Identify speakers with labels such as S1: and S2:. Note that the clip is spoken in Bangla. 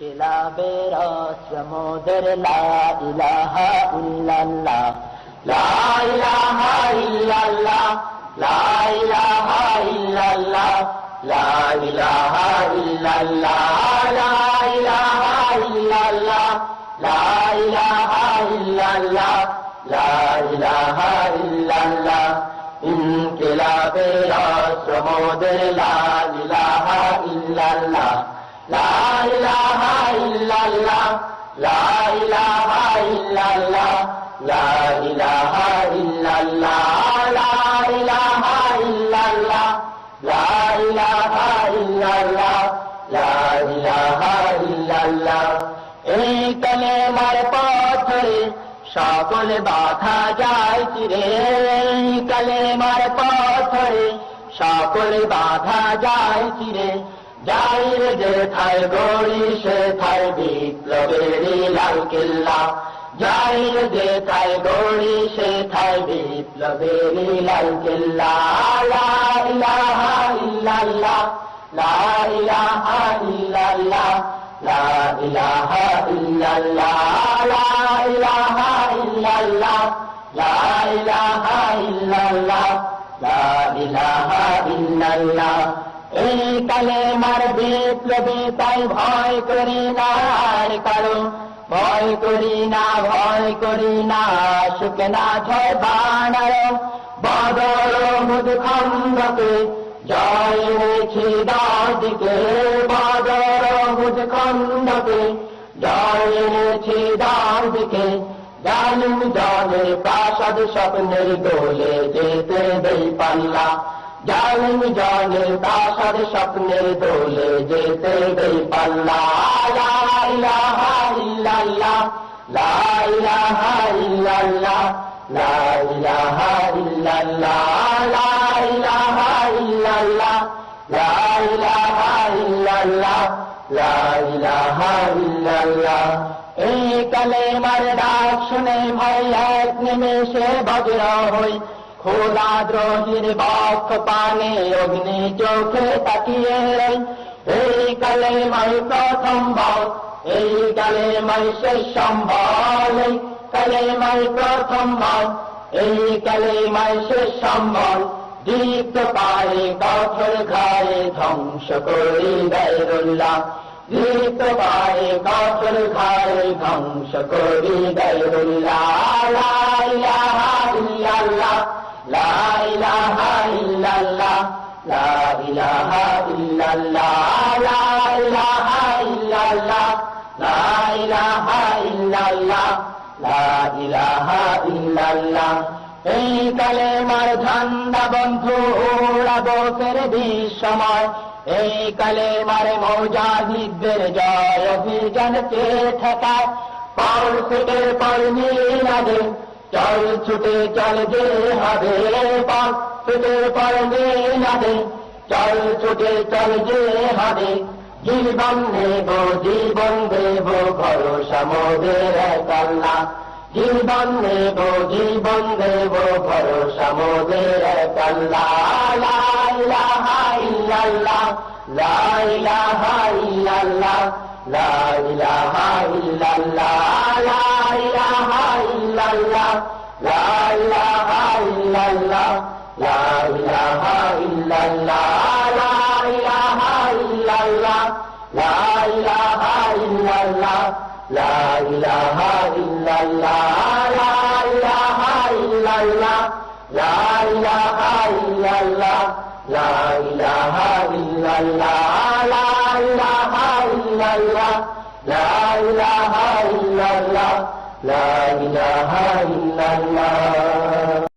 S1: ইনকিলাবের অস্ত্র মোদের লা ইলাহা ইল্লাল্লাহ, লা ইলাহা ইল্লাল্লাহ, লা ইলাহা ইল্লাল্লাহ, লা ইলাহা ইল্লাল্লাহ, লা ইলাহা ইল্লাল্লাহ, লা ইলাহা ইল্লাল্লাহ, লা ইলাহা ইল্লাল্লাহ। ইনকিলাবের অস্ত্র মোদের লা ইলাহা ইল্লাল্লাহ, লা ইলাহা ইল্লাল্লাহ, লা ইলাহা ইল্লাল্লাহ, লা ইলাহা ইল্লাল্লাহ, লা ইলাহা ইল্লাল্লাহ, লা ইলাহা ইল্লাল্লাহ, লা ইলাহা ইল্লাল্লাহ। এই কালেমার পথে সকল বাধা যায় চিরে, এই কালেমার পথে সকল বাধা যায় চিরে। যাই রে যেথায় গড়ি সেথায় বিপ্লবের লাল কেল্লা, যাই রে যেথায় গড়ি সেথায় বিপ্লবের লাল কেল্লা। লা ইলাহা ইল্লাল্লাহ, লা ইলাহা ইল্লাল্লাহ, লা ইলাহা ইল্লাল্লাহ, লা ইলাহা ইল্লাল্লাহ, লা ইলাহা ইল্লাল্লাহ, লা ইলাহা ইল্লাল্লাহ। এই কালেমার বিপ্লবী তাই ভয় করি না আর কারো, ভয় করি না, ভয় করি না, সুখে না ঝয় বানারো। বদর মুদ খন্দকে জয় হয়েছি দাদিকে, বদর মুদ খন্দকে জয় হয়েছি দাদিকে। জালিম জনের প্রাসাদ স্বপ্নের দোলে যেতে দেই পাল্লা, জালিম জনের প্রাসাদ স্বপ্নের দোলে যেতে দেই পাল্লা। লা ইলাহা ইল্লাল্লাহ, লা ইলাহা ইল্লাল্লাহ, লা ইলাহা ইল্লাল্লাহ, লা ইলাহা ইল্লাল্লাহ, লা ইলাহা ইল্লাল্লাহ, লা ইলাহা ইল্লাল্লাহ। এই কালেমার ডাক শুনে ভয় এক নিমেষে বজ্র হই, খোদা দ্রোহীর বক্ষ পানে অগ্নি চোখে তাকিয়ে রই। এই কালেমাই প্রথম বল, এই কালেমাই শেষ সম্বল, এই কালেমাই প্রথম বল, এই কালেমাই শেষ সম্বল। দীপ্ত পায়ে কঠোর ঘায়ে ধ্বংস করি গায়রুল্লাহ, দীপ্ত পায়ে কঠোর ঘায়ে ধ্বংস করি গায়রুল্লাহ। লা ইলাহা ইল্লাল্লাহ, লা ইলাহা ইল্লাল্লাহ, লা ইলাহা ইল্লাল্লাহ, লা ইলাহা ইল্লাল্লাহ, লা ইলাহা ইল্লাল্লাহ, লা ইলাহা ইল্লাল্লাহ। এই কালেমার ঝান্ডা বন্ধু উড়াবো ফেরবি সময়, এই কালেমার মুজাহিদদের জয় অভিযানকে ঠেকায়। পর ছুটে পর মিলাদে চল ছুটে চল যে হবে, পর ছুটে পর মিলাদে চল ছুটে চল যে হবে। জীবন নেব জীবন দেব ভরসা মোদের এক আল্লাহ, জীবন নেব জীবন দেব ভরসা মোদের এক আল্লাহ। লা ইলাহা ইল্লাল্লাহ, লা ইলাহা ইল্লাল্লাহ, লা ইলাহা ইল্লাল্লাহ, লা ইলাহা ইল্লাল্লাহ, লা ইলাহা ইল্লাল্লাহ, লা ইলাহা ইল্লাল্লাহ, লা ইলাহা ইল্লাল্লাহ, লা ইলাহা ইল্লাল্লাহ, লা ইলাহা ইল্লাল্লাহ, লা ইলাহা ইল্লাল্লাহ, লা ইলাহা ইল্লাল্লাহ, লা ইলাহা ইল্লাল্লাহ, লা ইলাহা ইল্লাল্লাহ, লা ইলাহা ইল্লাল্লাহ, লা ইলাহা ইল্লাল্লাহ।